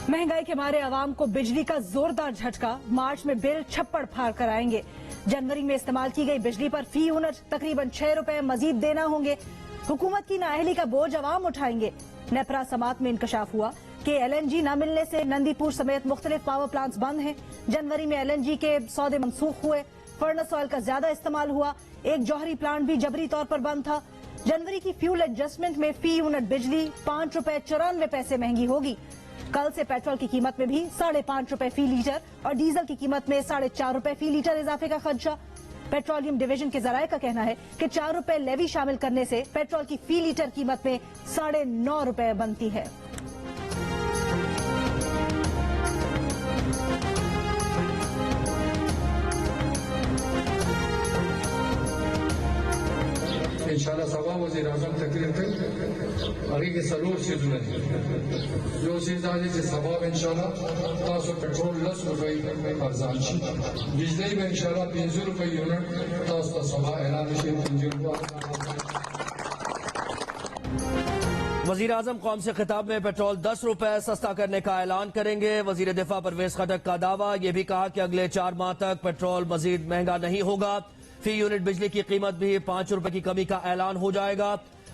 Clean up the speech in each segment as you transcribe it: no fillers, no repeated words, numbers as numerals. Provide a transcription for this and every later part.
महंगाई के मारे आवाम को बिजली का जोरदार झटका। मार्च में बिल छप्पड़ फाड़ कर आएंगे। जनवरी में इस्तेमाल की गई बिजली पर फी यूनिट तकरीबन 6 रुपए मजीद देना होंगे। हुकूमत की नाअहली का बोझ आवाम उठाएंगे। नेपरा समात में इंकशाफ हुआ कि LNG न मिलने से नंदीपुर समेत मुख्तलिफ पावर प्लांट्स बंद हैं। जनवरी में LNG के सौदे मनसूख हुए। फर्नेस ऑयल का ज्यादा इस्तेमाल हुआ। एक जौहरी प्लांट भी जबरी तौर पर बंद था। जनवरी की फ्यूल एडजस्टमेंट में फी यूनिट बिजली 5 रुपए 94 पैसे महंगी होगी। कल से पेट्रोल की कीमत में भी 5.5 रुपए फी लीटर और डीजल की कीमत में 4.5 रुपए फी लीटर इजाफे का खदशा। पेट्रोलियम डिवीजन के जराये का कहना है कि 4 रुपए लेवी शामिल करने से पेट्रोल की फी लीटर कीमत में 9.5 रुपए बनती है। इंशाल्लाह सभा वज़ीर आज़म तकरीर कई आगे के सलूर से जुड़े जो सीधाजी से सभा में इंशाल्लाह तासो पेट्रोल 10 रुपए अर्जान छी बिजली में इंशाल्लाह 300 रुपए यूनिट तासो सभा ऐलान से 300 रुपए। वजीर आजम कौम से खिताब में पेट्रोल 10 रुपए सस्ता करने का ऐलान करेंगे। वजीर दिफा परवेज खटक का दावा। यह भी कहा कि अगले 4 माह तक पेट्रोल मजीद महंगा नहीं होगा। फी यूनिट बिजली की कीमत भी 5 रुपए की कमी का ऐलान हो जाएगा।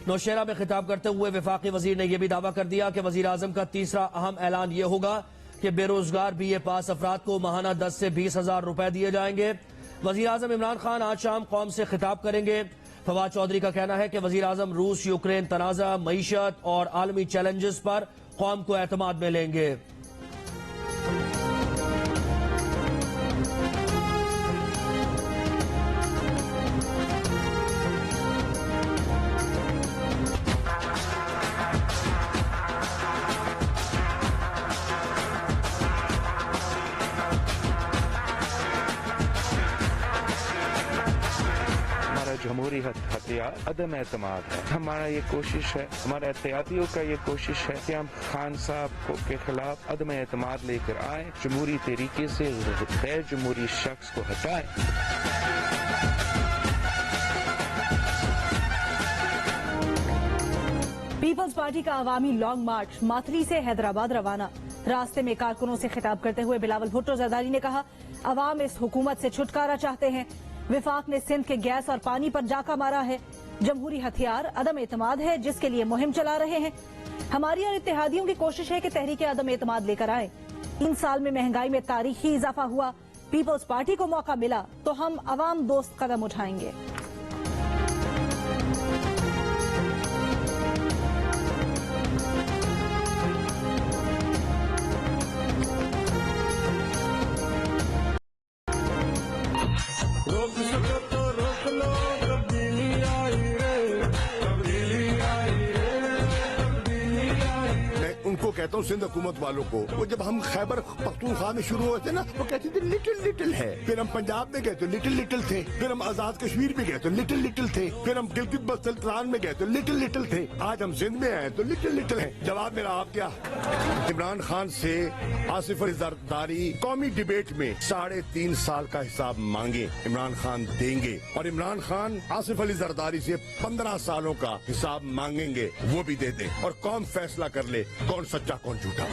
नौशेरा में खिताब करते हुए वफाकी वजीर ने यह भी दावा कर दिया कि वजीर आजम का तीसरा अहम ऐलान यह होगा कि बेरोजगार BA पास अफराद को माहाना 10 से 20 हजार रुपए दिए जाएंगे। वजीर आजम इमरान खान आज शाम कौम से खिताब करेंगे। फवाद चौधरी का कहना है कि वजीर आजम रूस यूक्रेन तनाजा, मईशत और आलमी चैलेंजेस पर कौम को एतमाद में लेंगे। जमहूरी हथियार अदम एतमाद है। हमारा ये कोशिश है, हमारे एहतियातियों का ये कोशिश है कि हम खान साहब के खिलाफ अदम एतमाद लेकर आए, जमहूरी तरीके से गैर जमहूरी शख्स को हटाए। पीपल्स पार्टी का अवामी लॉन्ग मार्च मातरी से हैदराबाद रवाना। रास्ते में कारकुनों से खिताब करते हुए बिलावल भुट्टो जरदारी ने कहा, अवाम इस हुकूमत से छुटकारा चाहते हैं। विफाक ने सिंध के गैस और पानी पर जाका मारा है। जमहूरी हथियार अदम एतमाद है जिसके लिए मुहिम चला रहे हैं। हमारी और इत्तेहादियों की कोशिश है कि तहरीक अदम एतमाद लेकर आए। 3 साल में महंगाई में तारीखी इजाफा हुआ। पीपल्स पार्टी को मौका मिला तो हम अवाम दोस्त कदम उठाएंगे। उनको कहता हूँ सिंध हुकूमत वालों को, वो जब हम खैबर पख्तूनख्वा में शुरू हुए थे ना, वो कहते थे लिटिल लिटिल है। फिर हम पंजाब में गए तो लिटिल लिटिल थे। फिर हम आजाद कश्मीर में गए तो लिटिल लिटिल थे। फिर हम गिलगित बल्तिस्तान में गए तो लिटिल लिटिल थे। आज हम सिंध में आए तो लिटिल लिटिल है। जवाब मेरा आप क्या? इमरान खान से आसिफ अली जरदारी कौमी डिबेट में 3.5 साल का हिसाब मांगे, इमरान खान देंगे। और इमरान खान आसिफ अली जरदारी से 15 सालों का हिसाब मांगेंगे, वो भी दे दें। और कौन फैसला कर ले कौन सच्चा कौन झूठा।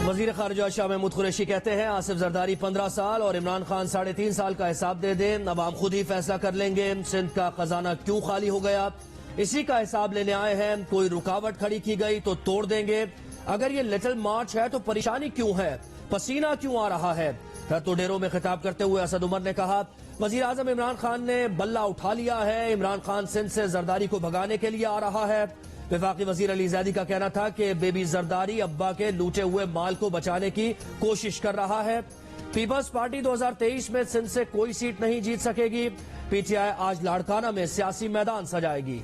वजीर खारजा शाह महमूद कुरैशी कहते हैं, आसिफ जरदारी 15 साल और इमरान खान 3.5 साल का हिसाब दे दें, अवाम खुद ही फैसला कर लेंगे। सिंध का खजाना क्यों खाली हो गया, इसी का हिसाब लेने आए हैं। कोई रुकावट खड़ी की गई तो तोड़ देंगे। अगर ये लिटिल मार्च है तो परेशानी क्यों है, पसीना क्यों आ रहा है। तो डेरों में खिताब करते हुए असद उमर ने कहा, वजीर आजम इमरान खान ने बल्ला उठा लिया है। इमरान खान सिंध से जरदारी को भगाने के लिए आ रहा है। वफाकी वजीर अली जैदी का कहना था कि बेबी जरदारी अब्बा के लूटे हुए माल को बचाने की कोशिश कर रहा है। पीपल्स पार्टी 2023 में सिंध से कोई सीट नहीं जीत सकेगी। PTI आज लाड़काना में सियासी मैदान सजाएगी।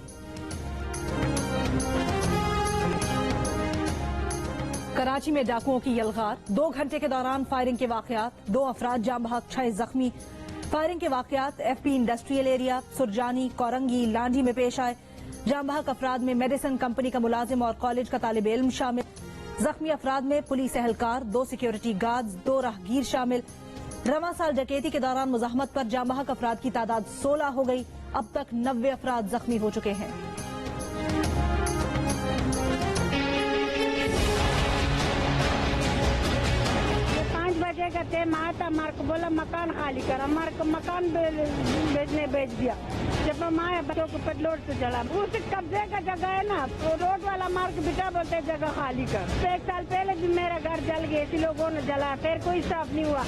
कराची में डाकुओं की यलगार। 2 घंटे के दौरान फायरिंग के वाकयात। 2 अफराद जाम बहक, 6 जख्मी। फायरिंग के वाकयात FP industrial area, Surjani, Korangi, Landhi में पेश आए। जाम बहक अफराद में मेडिसिन कंपनी का मुलाजिम और कॉलेज का तालिब इल्म शामिल। जख्मी अफराद में पुलिस एहलकार, 2 सिक्योरिटी गार्ड्स, 2 राहगीर शामिल। रवां साल डकैती के दौरान मुज़ाहमत पर जाँ बहक अफराद की तादाद 16 हो गई। अब तक 90 अफराद जख्मी हो चुके हैं। 5 बजे का टाइम आया था, हमारे को बोला मकान खाली कर, हमारे को मकान बेचने बेच दिया। जब हम आए बच्चों को पेट्रोल से जला, उस कब्जे का जगह है ना, तो रोड वाला मार्ग बिटा बोलते जगह खाली कर। तो 1 साल पहले भी मेरा घर जल गया, इसी लोगों ने जला, फिर कोई साफ नहीं हुआ।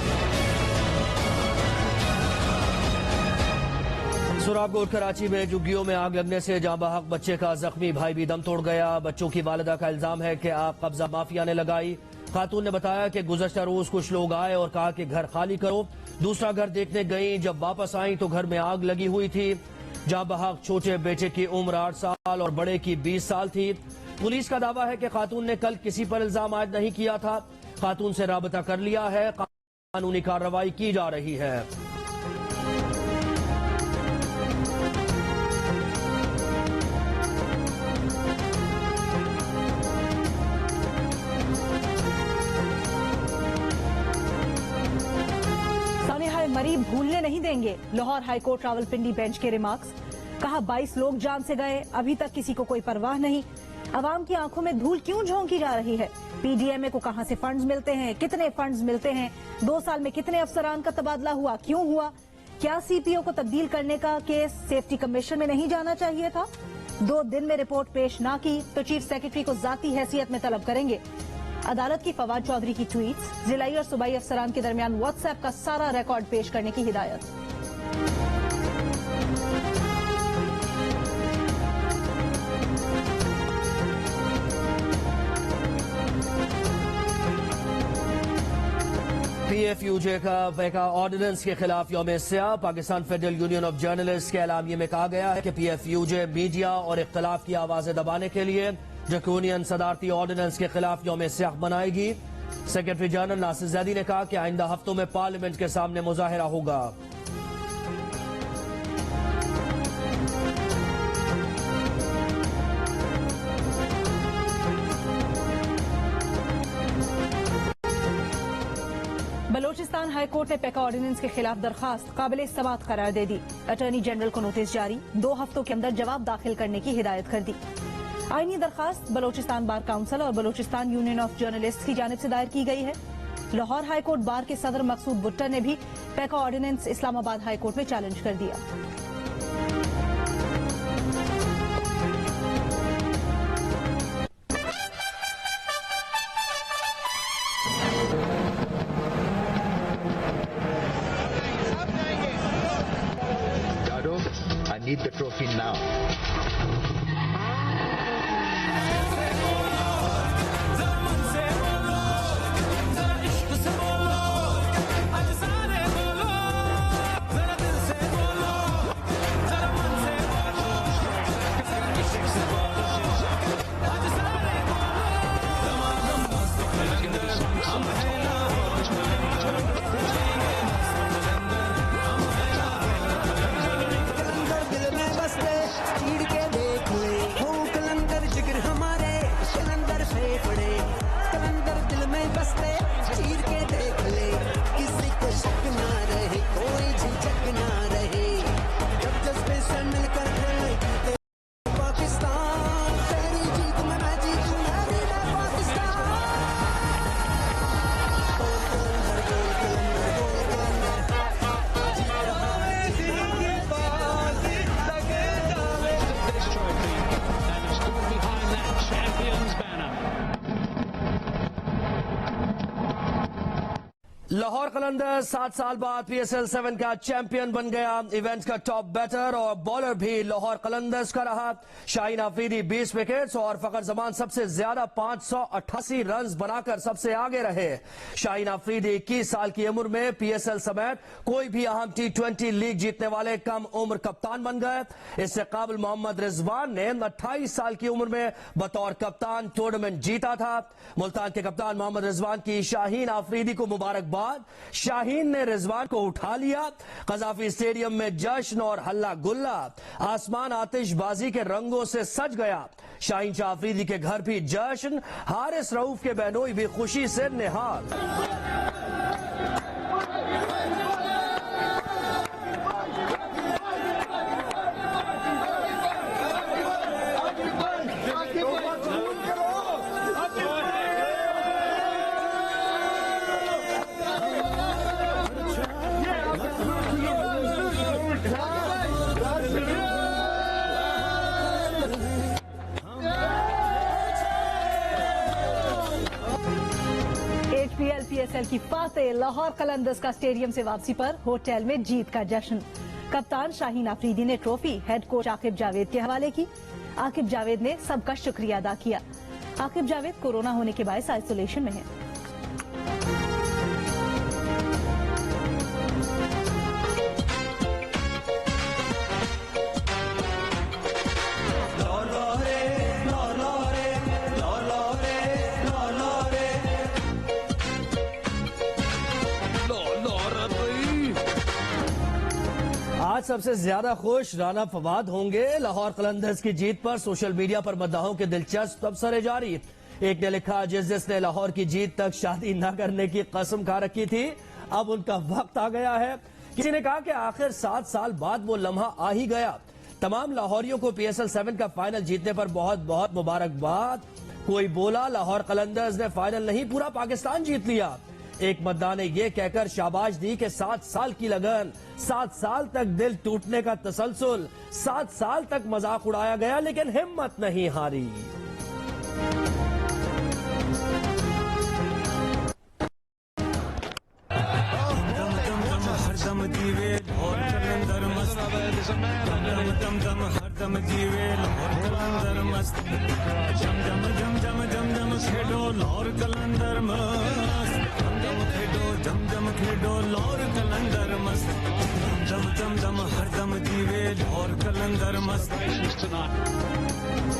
सुराबगोट कराची में झुग्गियों में आग लगने से जाँ बहक बच्चे का जख्मी भाई भी दम तोड़ गया। बच्चों की वालिदा का इल्जाम है कि आग कब्जा माफिया ने लगाई। खातून ने बताया कि गुज़श्ता रोज कुछ लोग आए और कहा कि घर खाली करो। दूसरा घर देखने गई, जब वापस आई तो घर में आग लगी हुई थी। जाँ बहक छोटे बेटे की उम्र 8 साल और बड़े की 20 साल थी। पुलिस का दावा है कि खातून ने कल किसी पर इल्जाम आयद नहीं किया था। खातून से राबता कर लिया है, कानूनी कार्रवाई की जा रही है। मरी भूलने नहीं देंगे, लाहौर हाईकोर्ट रावलपिंडी बेंच के रिमार्क्स। कहा 22 लोग जान से गए, अभी तक किसी को कोई परवाह नहीं। अवाम की आंखों में धूल क्यों झोंकी जा रही है? पीडीएमए को कहां से फंड्स मिलते हैं, कितने फंड्स मिलते हैं, 2 साल में कितने अफसरान का तबादला हुआ, क्यों हुआ? क्या सीपीओ को तब्दील करने का केस सेफ्टी कमीशन में नहीं जाना चाहिए था? 2 दिन में रिपोर्ट पेश ना की तो चीफ सेक्रेटरी को जाती हैसियत में तलब करेंगे। अदालत की फवाद चौधरी की ट्वीट्स, जिलाई और सूबाई अफसरान के दरमियान व्हाट्सएप का सारा रिकॉर्ड पेश करने की हिदायत। PFUJ का पैका ऑर्डिनेंस के खिलाफ यौम स्याह। Pakistan federal union of journalist के एलामिये में कहा गया है कि PFUJ मीडिया और इख्तलाफ की आवाजें दबाने के लिए ड्रैकोनियन सदारती ऑर्डिनेंस के खिलाफ यौम स्याह बनाएगी। सेक्रेटरी जनरल नासिर जैदी ने कहा कि आइंदा हफ्तों में पार्लियामेंट के सामने मुजाहिरा होगा। बलोचिस्तान हाईकोर्ट ने पैका ऑर्डिनेंस के खिलाफ दरखास्त काबिल समाअत करार दे दी। अटॉर्नी जनरल को नोटिस जारी, 2 हफ्तों के अंदर जवाब दाखिल करने की हिदायत कर दी। आईनी दरखास्त बलोचिस्तान बार काउंसिल और बलोचिस्तान यूनियन ऑफ जर्नलिस्ट की जानिब से दायर की गई है। लाहौर हाईकोर्ट बार के सदर मकसूद भुट्टर ने भी पैका ऑर्डिनेंस इस्लामाबाद हाईकोर्ट में चैलेंज कर दिया। I need the trophy now. Lahore Qalandars 7 साल बाद PSL 7 का चैंपियन बन गया। इवेंट का टॉप बैटर और बॉलर भी लाहौर कलंदर्स का रहा। शाहीन आफरीदी 20 विकेट्स और फखर जमान सबसे ज्यादा 588 रन बनाकर सबसे आगे रहे। शाहीन आफरीदी 21 साल की उम्र में PSL समेत कोई भी अहम T20 लीग जीतने वाले कम उम्र कप्तान बन गए। इससे काबिल मोहम्मद रिजवान ने 28 साल की उम्र में बतौर कप्तान टूर्नामेंट जीता था। मुल्तान के कप्तान मोहम्मद रिजवान की शाहीन आफरीदी को मुबारकबाद। शाहीन ने रिजवान को उठा लिया। कजाफी स्टेडियम में जश्न और हल्ला गुल्ला, आसमान आतिशबाजी के रंगों से सज गया। शाहीन शाह आफरीदी के घर भी जश्न, हारिस रऊफ के बहनोई भी खुशी से निहाल। पीएसएल की फातेह लाहौर कलंदर्स का स्टेडियम से वापसी पर होटल में जीत का जश्न। कप्तान शाहीन आफरीदी ने trophy head coach Aqib Javed के हवाले की। आकिब जावेद ने सबका शुक्रिया अदा किया। आकिब जावेद कोरोना होने के बायस आइसोलेशन में है। आज सबसे ज्यादा खुश राना फवाद होंगे लाहौर कलंदर्स की जीत पर। सोशल मीडिया पर मद्दाहों के दिलचस्प तबसरे जारी। एक ने लिखा, जिसने लाहौर की जीत तक शादी न करने की कसम खा रखी थी, अब उनका वक्त आ गया है। किसी ने कहा कि आखिर 7 साल बाद वो लम्हा आ ही गया। तमाम लाहौरियों को PSL 7 का फाइनल जीतने पर बहुत बहुत मुबारकबाद। कोई बोला लाहौर कलंदर्स ने फाइनल नहीं पूरा पाकिस्तान जीत लिया। एक मतदार ने यह कहकर शाबाश दी कि 7 साल की लगन, 7 साल तक दिल टूटने का तसलसल, 7 साल तक मजाक उड़ाया गया लेकिन हिम्मत नहीं हारी।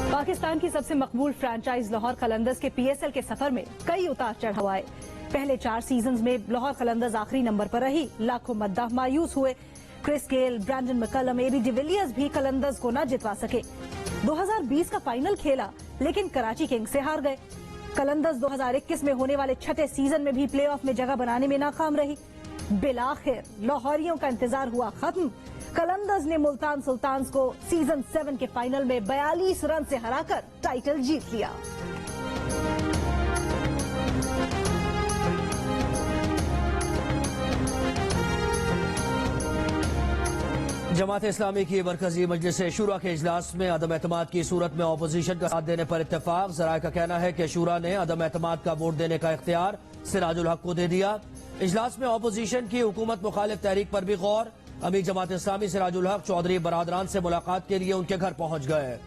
पाकिस्तान की सबसे मकबूल फ्रेंचाइज लाहौर कलंदर्स के PSL के सफर में कई उतार चढ़ाव आए। पहले 4 सीजन्स में लाहौर कलंदर्स आखिरी नंबर पर रही। लाखों मद्दाह मायूस हुए। Chris Gayle, Brendon McCullum, A B de Villiers भी कलंदर्स को न जितवा सके। 2020 का फाइनल खेला लेकिन कराची किंग्स से हार गए। कलंदर्स 2021 में होने वाले 6ठे सीजन में भी प्लेऑफ में जगह बनाने में नाकाम रही। बिलाखिर लाहौरियों का इंतजार हुआ खत्म। कलंदर्स ने मुल्तान सुल्तान्स को सीजन 7 के फाइनल में 42 रन से हराकर टाइटल जीत लिया। जमात इस्लामी की मरकजी मजलिस शुरा के इजलास में अदम एतमाद की सूरत में अपोजिशन का साथ देने पर इत्तेफाक। जराये का कहना है कि शुरा ने अदम एतमाद का वोट देने का इख्तियार सिराजुल हक को दे दिया। इजलास में अपोजिशन की हुकूमत मुखालिफ तहरीक पर भी गौर। अमीर जमात इस्लामी सिराजुल हक चौधरी बरादरान से मुलाकात के लिए उनके घर पहुंच गए।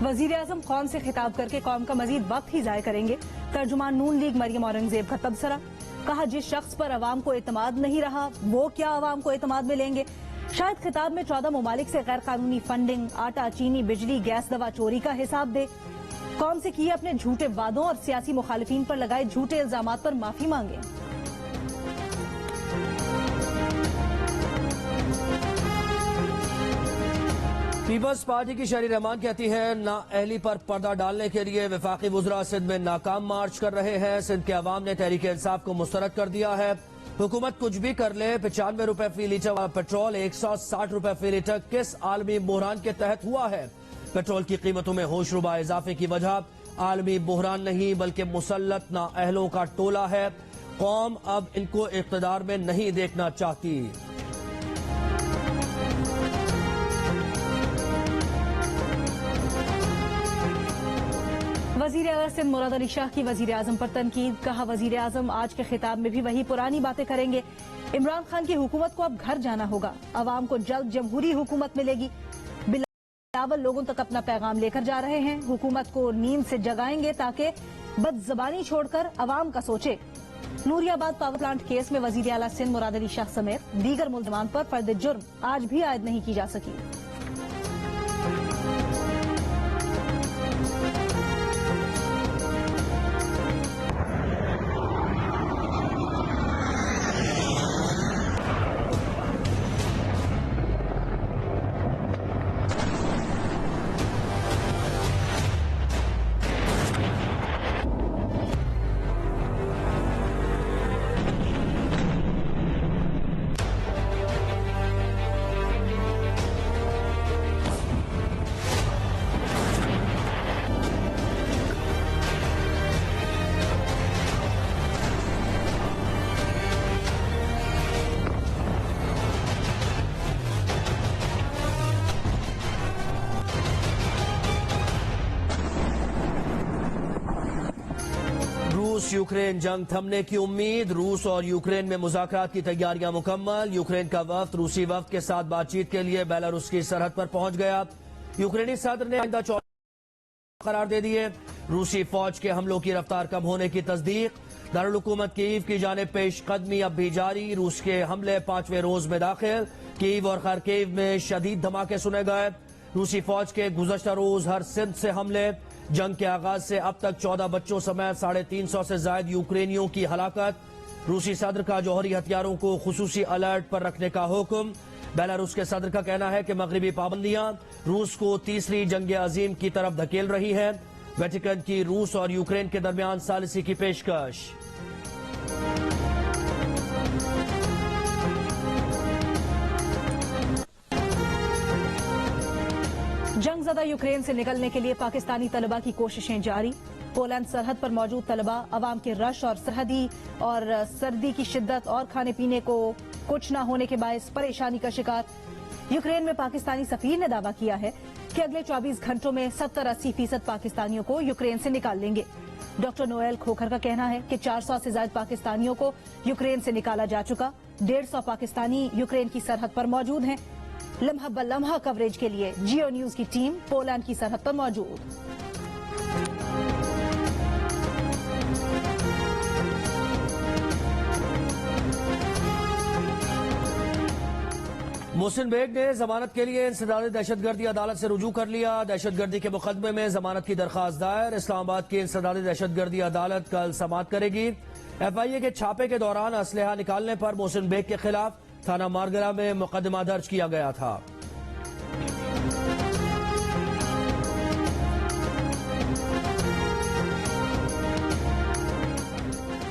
वजीर आजम कौम से खिताब करके कौम का मजीद वक्त ही जाय करेंगे। तर्जुमान नून लीग मरियम औरंगजेब का तबसरा। कहा, जिस शख्स पर अवाम को एतमाद नहीं रहा वो क्या अवाम को एतमाद में लेंगे। शायद खिताब में 14 ममालिक से गैर कानूनी फंडिंग, आटा, चीनी, बिजली, गैस, दवा चोरी का हिसाब दे। कौम से किए अपने झूठे वादों और सियासी मुखालिफिन पर लगाए झूठे इल्जामात पर माफी मांगे। पीपल्स पार्टी की शहरी रहमान कहती है, नाअहली पर पर्दा डालने के लिए वफाकी वुज़रा सिंध में नाकाम मार्च कर रहे हैं। सिंध के अवाम ने तहरीक इंसाफ को मुस्तरद कर दिया है। हुकूमत कुछ भी कर ले, 95 रुपए फी लीटर पेट्रोल 160 रुपए फी लीटर किस आलमी बुहरान के तहत हुआ है। पेट्रोल की कीमतों में होशरुबा इजाफे की वजह आलमी बुहरान नहीं बल्कि मुसल्लत नाअहलों का टोला है। कौम अब इनको इख्तिदार में नहीं देखना चाहती। वजीर आला सिंध मुराद अली शाह की वजीर आजम पर तनकीद। कहा, वजीर आजम आज के खिताब में भी वही पुरानी बातें करेंगे। इमरान खान की हुकूमत को अब घर जाना होगा। अवाम को जल्द जमहूरी हुकूमत मिलेगी। बिलावल लोगों तक अपना पैगाम लेकर जा रहे हैं। हुकूमत को नींद से जगाएंगे ताकि बदजबानी छोड़कर अवाम का सोचे। नूरियाबाद पावर प्लांट केस में वजीर आला सिंध मुराद अली शाह समेत दीगर मुल्ज़मान पर फर्द जुर्म आज भी आयद नहीं की जा सकी। रूस यूक्रेन जंग थमने की उम्मीद। रूस और यूक्रेन में मुज़ाकरात की तैयारियां मुकम्मल। यूक्रेन का वफ्द रूसी वफ्द के साथ बातचीत के लिए बेलारूस की सरहद पर पहुंच गया। यूक्रेनी सदर ने आइंदा करार दे दिए। रूसी फौज के हमलों की रफ्तार कम होने की तस्दीक। दारुल हुकूमत कीव की जानिब पेशकदमी अब भी जारी। रूस के हमले 5वें रोज में दाखिल। कीव और खार्किव में शदीद धमाके सुने गए। रूसी फौज के गुज़श्ता रोज हर सिंध से हमले। जंग के आगाज से अब तक 14 बच्चों समेत 350 से ज्यादा यूक्रेनियों की हलाकत। रूसी सदर का जौहरी हथियारों को खुसूसी अलर्ट पर रखने का हुक्म। बेलारूस के सदर का कहना है कि मगरबी पाबंदियां रूस को तीसरी जंग अजीम की तरफ धकेल रही है। वेटिकन की रूस और यूक्रेन के दरमियान सालिसी की पेशकश। जंगज़दा यूक्रेन से निकलने के लिए पाकिस्तानी तलबा की कोशिशें जारी। पोलैंड सरहद पर मौजूद तलबा अवाम के रश और सरहदी और सर्दी की शिद्दत और खाने पीने को कुछ न होने के बायस परेशानी का शिकार। यूक्रेन में पाकिस्तानी सफीर ने दावा किया है कि अगले 24 घंटों में 70-80% पाकिस्तानियों को यूक्रेन से निकाल लेंगे। डॉक्टर नोएल खोखर का कहना है कि 400 से ज्यादा पाकिस्तानियों को यूक्रेन से निकाला जा चुका। 150 पाकिस्तानी यूक्रेन की सरहद पर मौजूद हैं। लम्हा ब लम्हा कवरेज के लिए जियो न्यूज की टीम पोलैंड की सरहद पर मौजूद। मोहसिन बेग ने जमानत के लिए इंसदाद दहशतगर्दी अदालत से रुजू कर लिया। दहशतगर्दी के मुकदमे में जमानत की दरखास्त दायर। इस्लामाबाद की इंसदाद दहशतगर्दी अदालत कल समाअत करेगी। FIA के छापे के दौरान असलहा निकालने पर मोहसिन बेग के खिलाफ थाना मारगरा में मुकदमा दर्ज किया गया था।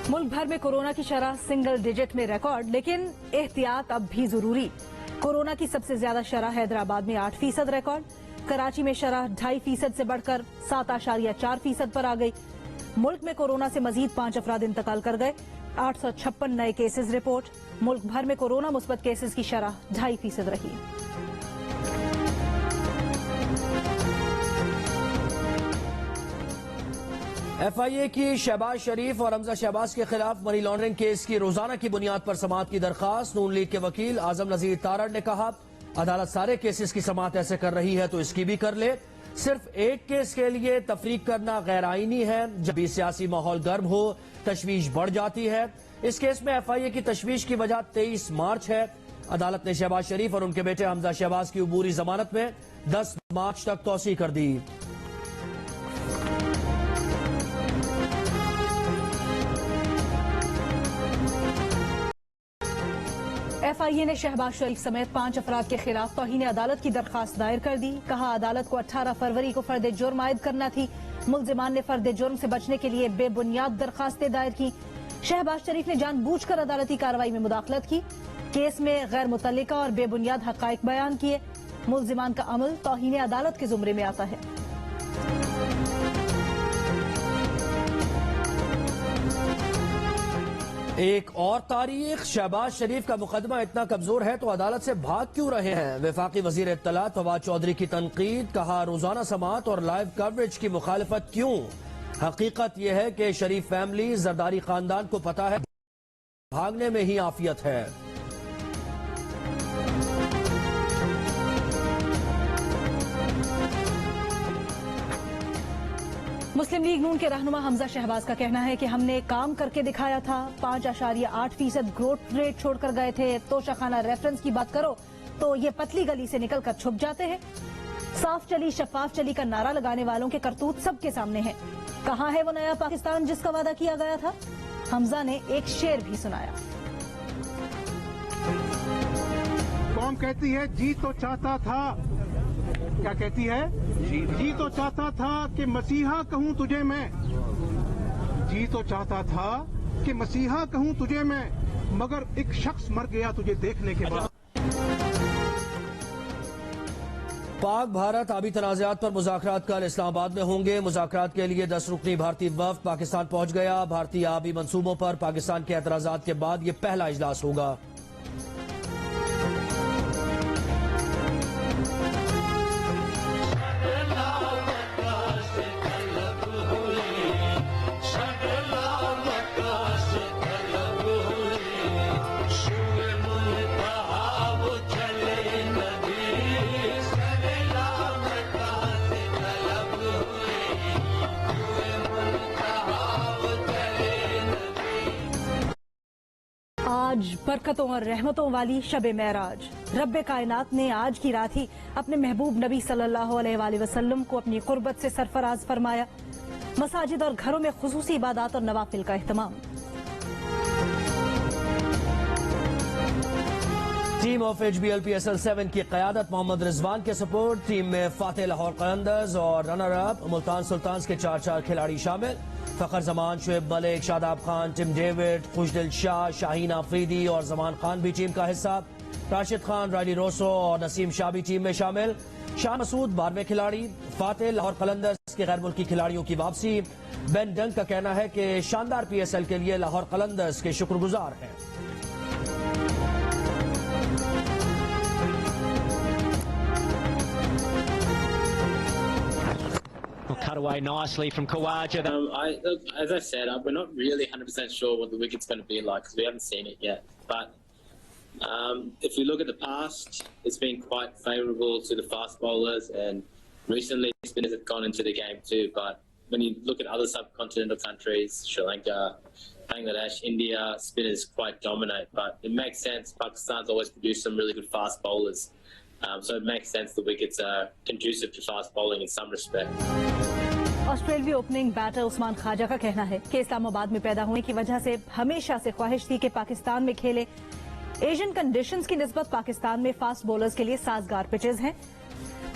मुल्क भर में कोरोना की शरह सिंगल डिजिट में रिकॉर्ड, लेकिन एहतियात अब भी जरूरी। कोरोना की सबसे ज्यादा शरह हैदराबाद में 8% रिकॉर्ड। कराची में शरह 2.5% से बढ़कर 7.4% पर आ गई। मुल्क में कोरोना से मजीद 5 अफराद इंतकाल कर गए। 856 नए केसेस रिपोर्ट। मुल्क भर में कोरोना मुस्बत केसेस की शरह 2.5% रही। FIA की शहबाज शरीफ और हमजा शहबाज के खिलाफ मनी लॉन्ड्रिंग केस की रोजाना की बुनियाद पर समाअत की दरखास्त। नून लीग के वकील आजम नजीर तारड़ ने कहा, अदालत सारे केसेस की समाअत ऐसे कर रही है तो इसकी भी कर ले। सिर्फ एक केस के लिए तफरीक करना गैर आईनी है। जब भी सियासी माहौल गर्म हो तशवीश बढ़ जाती है। इस केस में FIA की तशवीश की वजह 23 मार्च है। अदालत ने शहबाज शरीफ और उनके बेटे हमजा शहबाज की अबूरी जमानत में 10 मार्च तक तौसी कर दी। FIA ने शहबाज शरीफ समेत 5 अफराद के खिलाफ तौहीन अदालत की दरखास्त दायर कर दी। कहा, अदालत को 18 फरवरी को फर्द जुर्म आयद करना थी। मुल्जिमान ने फर्द जुर्म से बचने के लिए बेबुनियाद दरखास्तें दायर की। शहबाज शरीफ ने जानबूझकर अदालती कार्रवाई में मुदाखलत की। केस में गैर मुतल्लिका और बेबुनियाद हकाइक बयान किए। मुल्जिमान का अमल तौहीन अदालत के जुमरे में आता है। एक और तारीख, शहबाज शरीफ का मुकदमा इतना कमजोर है तो अदालत से भाग क्यों रहे हैं? वफाकी वजीर इत्तलात फवाद चौधरी की तनकीद। कहा, रोजाना समाअत और लाइव कवरेज की मुखालफत क्यों? हकीकत यह है कि शरीफ फैमिली जरदारी खानदान को पता है भागने में ही आफियत है। मुस्लिम लीग नून के रहनुमा हमजा शहबाज का कहना है कि हमने काम करके दिखाया था। 5.8% ग्रोथ रेट छोड़कर गए थे। तोशाखाना रेफरेंस की बात करो तो ये पतली गली से निकलकर छुप जाते हैं। साफ चली शफाफ चली का नारा लगाने वालों के करतूत सबके सामने है। कहाँ है वो नया पाकिस्तान जिसका वादा किया गया था? हमजा ने एक शेर भी सुनाया। कौम कहती है जी तो चाहता था, क्या कहती है? जी तो चाहता था कि मसीहा कहूं तुझे मैं, जी तो चाहता था कि मसीहा कहूं तुझे मैं, मगर एक शख्स मर गया तुझे देखने के बाद। पाक भारत आबी तनाज़ात पर मुज़ाकरात कल इस्लामाबाद में होंगे। मुज़ाकरात के लिए 10 रुकनी भारतीय वफ़द पाकिस्तान पहुंच गया। भारतीय आबी मंसूबों पर पाकिस्तान के एतराज़ात के बाद यह पहला इजलास होगा। Shut बरकतों और रहमतों वाली शब मेराज। रब्बे कायनात ने आज की रात ही अपने महबूब नबी सल्लल्लाहु अलैहि वसल्लम को अपनी कुर्बत से सरफराज फरमाया। मसाजिद और घरों में खुसूसी इबादत और नवाफिल का एहतमाम। टीम ऑफ HBL PSL 7 की क़यादत मोहम्मद रिजवान के सपोर्ट। टीम में फातेह लाहौर कलंदर्स और रनर अप मुल्तान सुल्तान्स के 4 खिलाड़ी शामिल। फखर जमान, शुएब मलिक, शादाब खान, टिम डेविड, खुशदिल शाह, शाहीन आफरीदी और जमान खान भी टीम का हिस्सा। राशिद खान, रायली रोसो और नसीम शाह भी टीम में शामिल। शाह मसूद 12वें खिलाड़ी। फातेह लाहौर कलंदर्स के गैर मुल्की खिलाड़ियों की वापसी। बेन डंग का कहना है कि शानदार PSL के लिए लाहौर कलंदर्स के शुक्रगुजार हैं। Cut away nicely from Khawaja. As I said, we're not really 100% sure what the wicket's going to be like because we haven't seen it yet. But if we look at the past, it's been quite favourable to the fast bowlers, and recently spinners have gone into the game too. But when you look at other subcontinental countries, Sri Lanka, Bangladesh, India, spinners quite dominate. But it makes sense. Pakistan's always produced some really good fast bowlers. So it makes sense the wickets are conducive to fast bowling in some respect. ऑस्ट्रेलियाई opening batter Usman Khwaja का कहना है कि इस्लामाबाद में पैदा होने की वजह से हमेशा से ख्वाहिश थी कि पाकिस्तान में खेले। एशियन कंडीशंस की निस्बत पाकिस्तान में फास्ट बॉलर्स के लिए साजगार पिचेस हैं।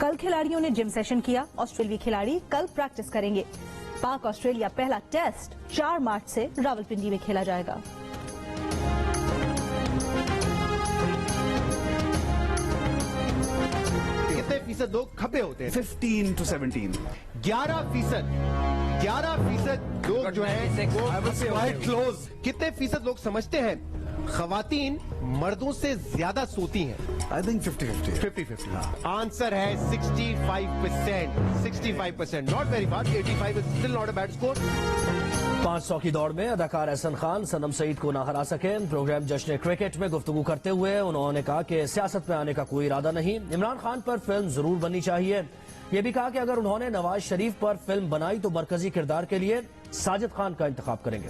कल खिलाड़ियों ने जिम सेशन किया। ऑस्ट्रेलियाई खिलाड़ी कल प्रैक्टिस करेंगे। पाक ऑस्ट्रेलिया पहला टेस्ट 4 मार्च से रावलपिंडी में खेला जाएगा। कितने फीसद लोग खपे होते हैं? 15 to 17। 11% लोग जो है क्वाइट क्लोज। कितने फीसद लोग समझते हैं खवातीन मर्दों से ज्यादा सोती हैं? I think 50-50। आंसर है 65%। Not very far. 85 is still not a bad score. 500 की दौड़ में अदाकार एहसन खान सनम सईद को ना हरा सके। प्रोग्राम जश्न क्रिकेट में गुफ्तगू करते हुए उन्होंने कहा कि सियासत में आने का कोई इरादा नहीं। इमरान खान पर फिल्म जरूर बननी चाहिए। ये भी कहा कि अगर उन्होंने नवाज शरीफ पर फिल्म बनाई तो मरकजी किरदार के लिए साजिद खान का इंतखाब करेंगे।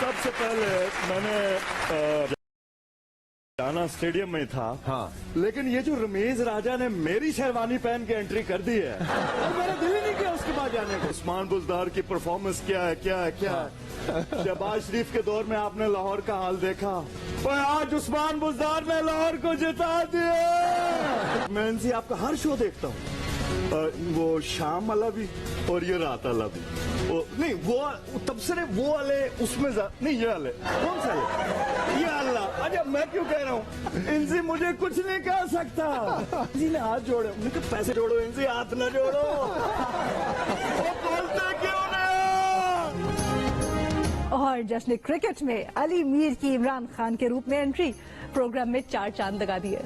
सबसे पहले मैंने जाना स्टेडियम में था। हाँ, लेकिन ये जो रमीज राजा ने मेरी शेरवानी पहन के एंट्री कर दी है और मेरा दिल ही नहीं किया उसके बाद जाने को। उस्मान बुज़दार की परफॉर्मेंस क्या है। शहबाज शरीफ के दौर में आपने लाहौर का हाल देखा। और आज उस्मान बुज़दार ने लाहौर को जिता दिया। मैं इनसे आपका हर शो देखता हूँ। वो शाम वाला भी और ये रात वाला भी। नहीं वो तब से वो वाले उसमें नहीं, ये वाले कौन सा ये अल्लाह। अच्छा मैं क्यों कह रहा हूँ, इनसे मुझे कुछ नहीं कह सकता। इसी ने हाथ जोड़े, उन्होंने कहा पैसे जोड़ो, इनसे हाथ न जोड़ो। वो बोलते क्यों नहीं? और जश्न क्रिकेट में अली मीर की इमरान खान के रूप में एंट्री। प्रोग्राम में 4 चांद लगा दिए।